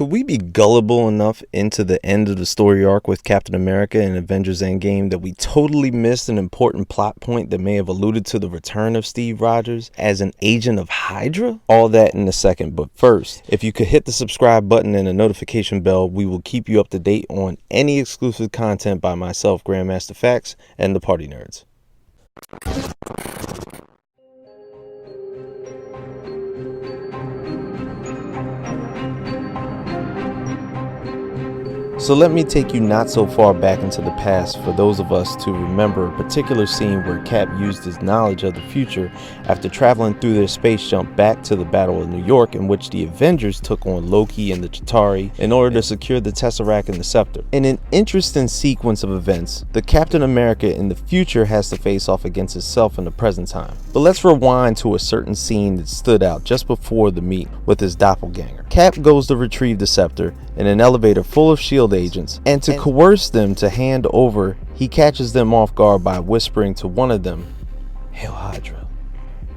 Could we be gullible enough into the end of the story arc with Captain America and Avengers Endgame that we totally missed an important plot point that may have alluded to the return of Steve Rogers as an agent of Hydra? All that in a second, but first, if you could hit the subscribe button and the notification bell, we will keep you up to date on any exclusive content by myself, Grandmaster Facts, and the Party Nerds. So let me take you not so far back into the past for those of us to remember a particular scene where Cap used his knowledge of the future after traveling through their space jump back to the Battle of New York, in which the Avengers took on Loki and the Chitauri in order to secure the Tesseract and the Scepter. In an interesting sequence of events, the Captain America in the future has to face off against himself in the present time. But let's rewind to a certain scene that stood out just before the meet with his doppelganger. Cap goes to retrieve the Scepter in an elevator full of S.H.I.E.L.D. agents, and to coerce them to hand over, he catches them off guard by whispering to one of them, "Hail Hydra."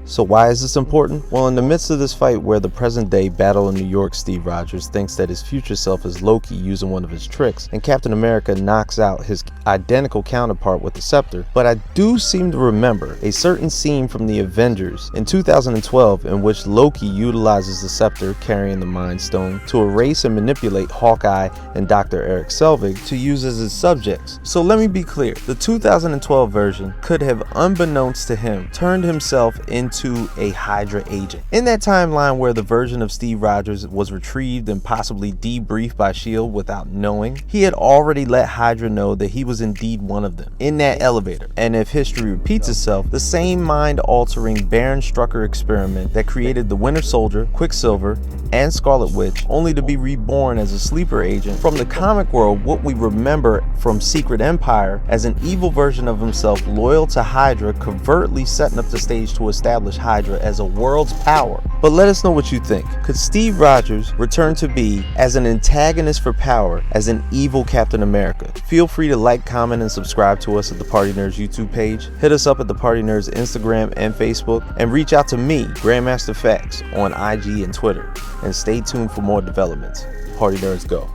So why is this important? Well, in the midst of this fight where the present day Battle of New York Steve Rogers thinks that his future self is Loki using one of his tricks, and Captain America knocks out his identical counterpart with the scepter, but I do seem to remember a certain scene from the Avengers in 2012 in which Loki utilizes the scepter carrying the Mind Stone to erase and manipulate Hawkeye and Dr. Eric Selvig to use as his subjects. So let me be clear, the 2012 version could have, unbeknownst to him, turned himself into a Hydra agent. In that timeline where the version of Steve Rogers was retrieved and possibly debriefed by S.H.I.E.L.D. without knowing, he had already let Hydra know that he was indeed one of them in that elevator. And if history repeats itself, the same mind-altering Baron Strucker experiment that created the Winter Soldier, Quicksilver, and Scarlet Witch, only to be reborn as a sleeper agent from the comic world, what we remember from Secret Empire as an evil version of himself loyal to Hydra, covertly setting up the stage to establish Hydra as a world's power. But let us know what you think. Could Steve Rogers return to be as an antagonist for power as an evil Captain America? Feel free to like, comment, and subscribe to us at the Party Nerds YouTube page. Hit us up at the Party Nerds Instagram and Facebook, and reach out to me, Grandmaster Facts, on IG and Twitter. And stay tuned for more developments. Party Nerds go.